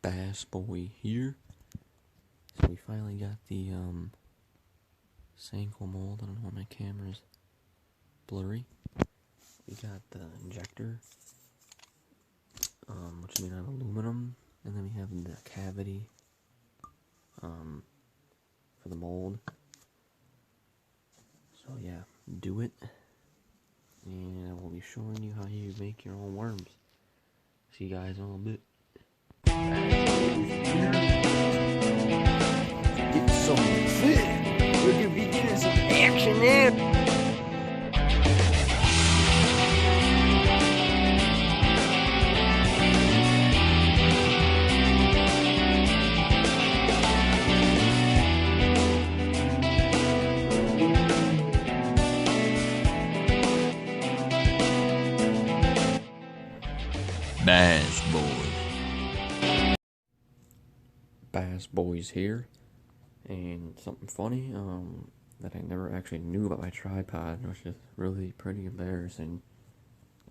Bass Boy here. So we finally got the Sanko mold. I don't know why my camera's blurry. We got the injector, which is made out of aluminum, and then we have the cavity for the mold. So yeah, do it, and I will be showing you how you make your own worms. See you guys in a little bit. Get some fit. We're gonna be getting some action there. Bass Boy. Bass Boy's here, and something funny that I never actually knew about my tripod, which is really pretty embarrassing,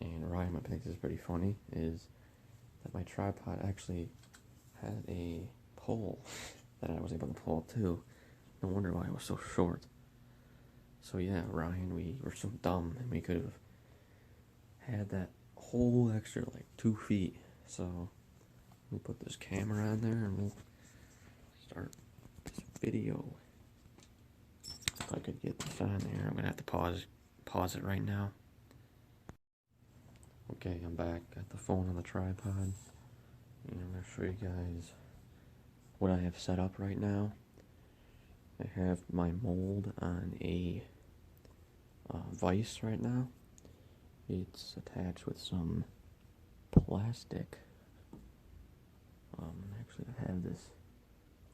and Ryan might think this is pretty funny, is that my tripod actually had a pole that I was able to pull up too. No wonder why it was so short. So yeah, Ryan, we were so dumb, and we could have had that whole extra like 2 feet. So we put this camera on there and we'll start this video. If I could get this on there, I'm gonna have to pause it right now. Okay, I'm back. Got the phone on the tripod, and I'm gonna show you guys what I have set up right now. I have my mold on a vise right now. It's attached with some plastic. Actually, I have this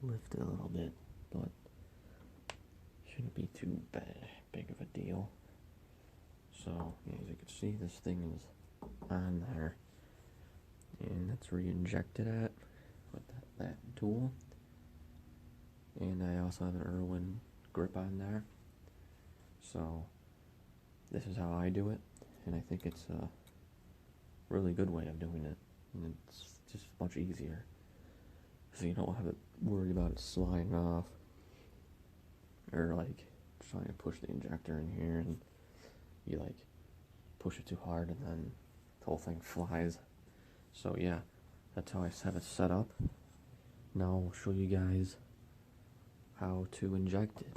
lifted a little bit, but shouldn't be too big of a deal. So, as you can see, this thing is on there, and that's where you inject it at with that tool. And I also have an Irwin grip on there. So, this is how I do it, and I think it's a really good way of doing it, and it's just much easier, so you don't have to worry about it sliding off, or like trying to push the injector in here and you like push it too hard and then the whole thing flies. So yeah, that's how I have it set up. Now I'll show you guys how to inject it.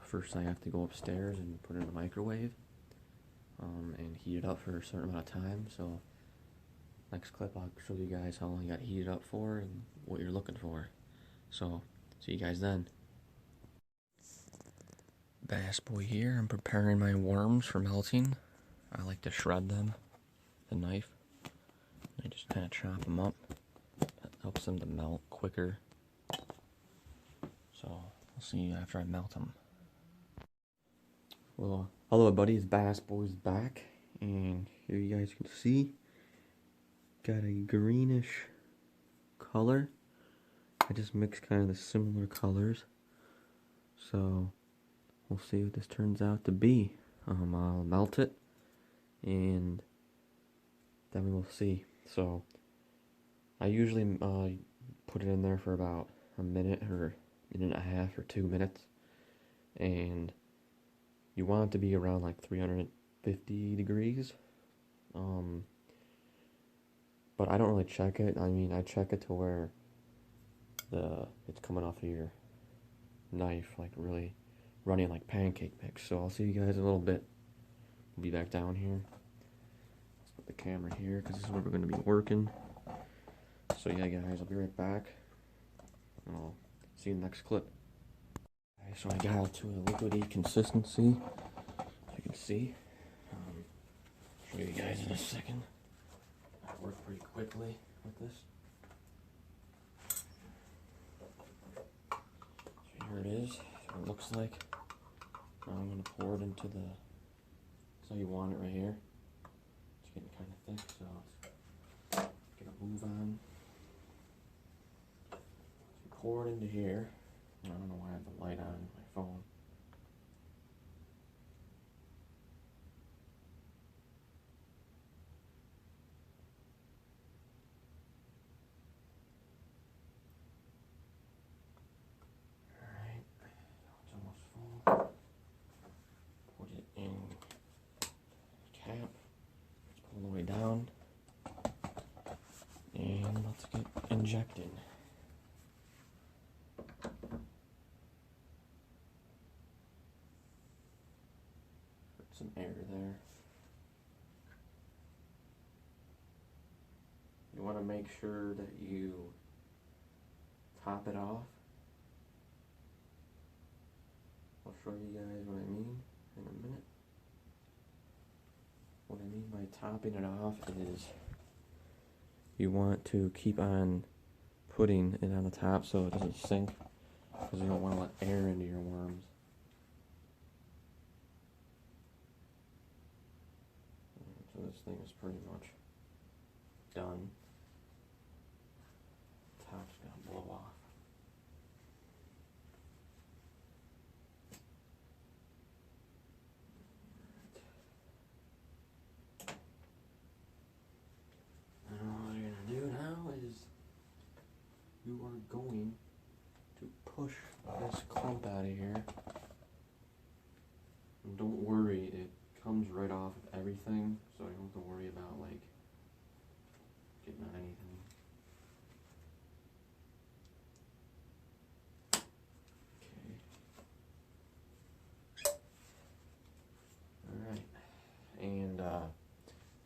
First I have to go upstairs and put it in the microwave and heat it up for a certain amount of time. So next clip I'll show you guys how long you got to heat it up for and what you're looking for. So see you guys then. Bass Boy here. I'm preparing my worms for melting. I like to shred them with a knife. I just kind of chop them up. That helps them to melt quicker. So I'll see you after I melt them. Well, hello everybody, it's Bass Boy's back, and here you guys can see, got a greenish color. I just mixed kind of the similar colors, so we'll see what this turns out to be. I'll melt it, and then we will see. So I usually put it in there for about a minute or a minute and a half or 2 minutes, and you want it to be around like 350 degrees. But I don't really check it. I mean, I check it to where it's coming off of your knife, like really running like pancake mix. So I'll see you guys in a little bit. We'll be back down here. Let's put the camera here because this is where we're going to be working. So yeah, guys, I'll be right back. And I'll see you in the next clip. Okay, so I got it to a liquidy consistency, as you can see. Show you guys in a second. I work pretty quickly with this. So here it is. That's what it looks like. Now I'm going to pour it into the. So you want it right here. It's getting kind of thick, so let's get a move on. So you pour it into here. I don't know why I have the light on my phone. And let's get injecting. Put some air there. You want to make sure that you top it off. I'll show you guys what I mean in a minute. What I mean by topping it off is you want to keep on putting it on the top so it doesn't sink, because you don't want to let air into your worms. So this thing is pretty much done. Top's gonna blow off. All you're gonna do now is you are going to push this clump out of here. And don't worry, it comes right off of everything, so you don't have to worry about like getting on anything. Okay. Alright. And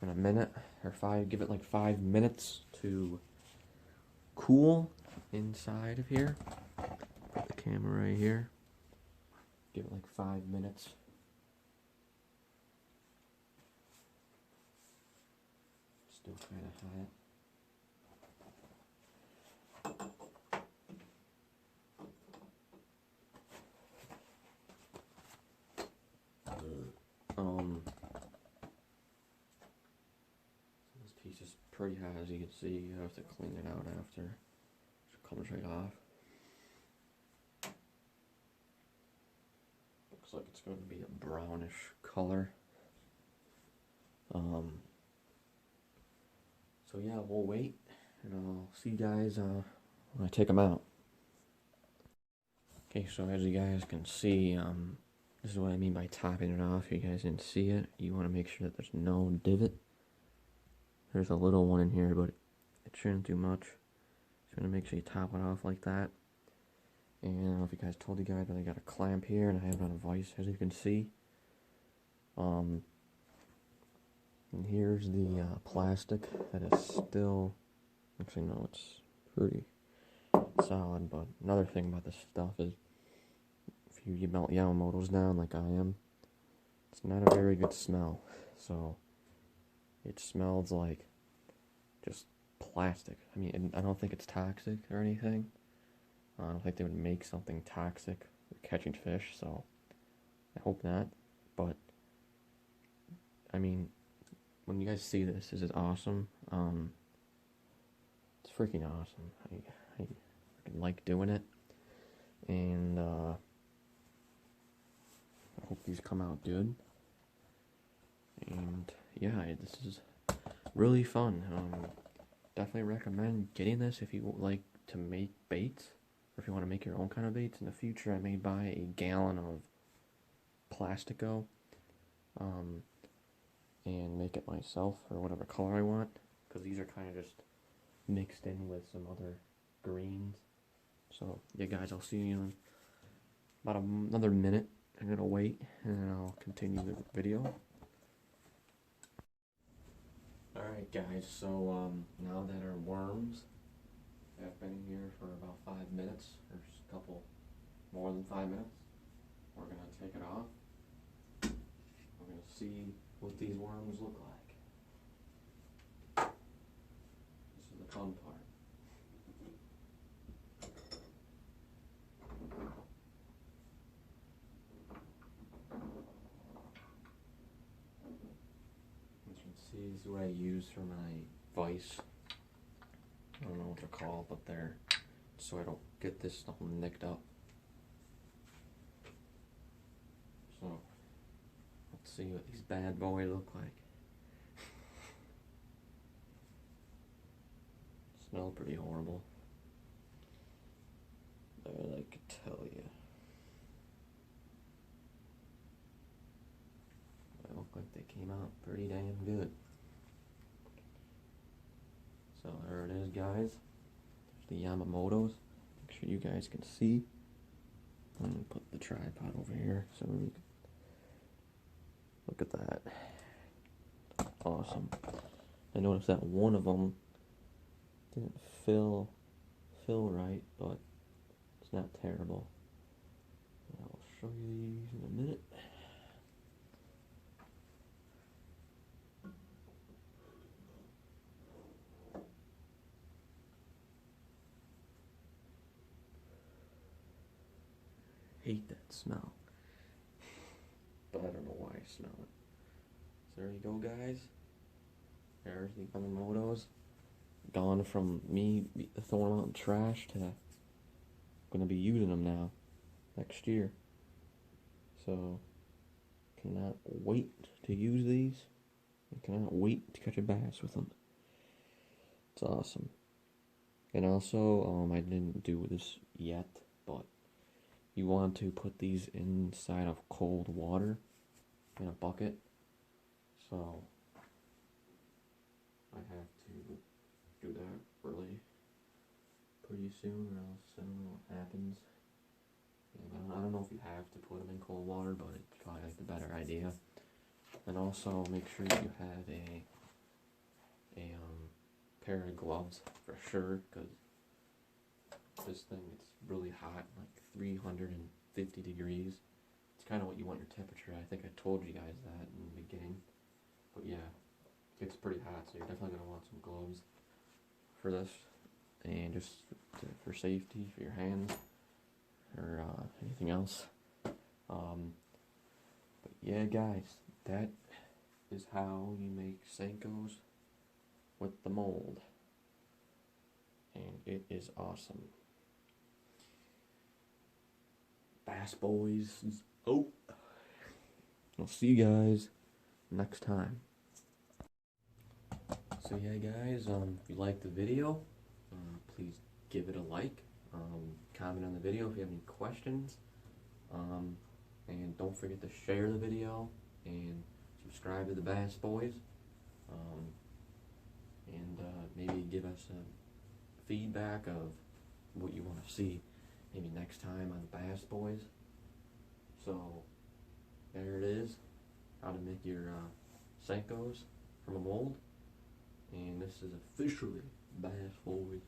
in a minute or give it like 5 minutes to cool inside of here. Put the camera right here. Give it like 5 minutes. Still kind of hot. This piece is pretty hot, as you can see. You have to clean it out after. It comes right off. Looks like it's going to be a brownish color. So yeah, we'll wait, and I'll see you guys when I take them out. Okay, so as you guys can see, this is what I mean by topping it off. If you guys didn't see it, you want to make sure that there's no divot. There's a little one in here, but it shouldn't do much. Just want to make sure you top it off like that. And I don't know if you guys told you guys, but I got a clamp here, and I have it on a vise, as you can see. And here's the plastic that is still, actually no, it's pretty solid. But another thing about this stuff is, if you melt Yamamoto's down like I am, it's not a very good smell. So it smells like just plastic. I mean, I don't think it's toxic or anything. I don't think they would make something toxic for catching fish, so I hope not. But I mean, when you guys see this is awesome. It's freaking awesome. I freaking like doing it, and I hope these come out good. And yeah, this is really fun. Definitely recommend getting this if you like to make baits, or if you want to make your own kind of baits. In the future, I may buy a gallon of Plastico, and make it myself or whatever color I want, because these are kind of just mixed in with some other greens. So yeah, guys, I'll see you in about another minute. I'm gonna wait, and then I'll continue the video. Alright guys, so now that our worms have been here for about 5 minutes, or just a couple more than 5 minutes, we're gonna take it off. We're gonna see what these worms look like. This is the fun part. As you can see, this is what I use for my vise. I don't know what they're called, but they're so I don't get this stuff nicked up. So let's see what these bad boys look like. Smell pretty horrible, but I could tell you. They look like they came out pretty damn good. So I already it is, guys. There's the Yamamotos. Make sure you guys can see. I'm gonna put the tripod over here so you can look at that. Awesome. I noticed that one of them didn't fill right, but it's not terrible. I'll show you these in a minute. Hate that smell, but I don't know why I smell it. So there you go, guys. There's the Yamamotos. Gone from me throwing them out in trash to gonna be using them now next year. So cannot wait to use these. I cannot wait to catch a bass with them. It's awesome. And also, I didn't do this yet, but you want to put these inside of cold water in a bucket. So I have to do that really pretty soon, or else I don't know what happens. And I don't know if you have to put them in cold water, but it's probably like the better idea. And also make sure you have a pair of gloves for sure, because this thing, it's really hot, like 350 degrees. It's kind of what you want your temperature at. I think I told you guys that in the beginning. But yeah, it's pretty hot, so you're definitely going to want some gloves for this. And just for safety, for your hands, or anything else. But yeah, guys, that is how you make Senkos with the mold. And it is awesome. Bass Boys is out. I'll see you guys next time. So yeah, guys, if you liked the video, please give it a like. Comment on the video if you have any questions. And don't forget to share the video and subscribe to the Bass Boys. And maybe give us feedback of what you want to see maybe next time on the Bass Boys. So there it is, how to make your Senkos from a mold. And this is officially Bass Boys.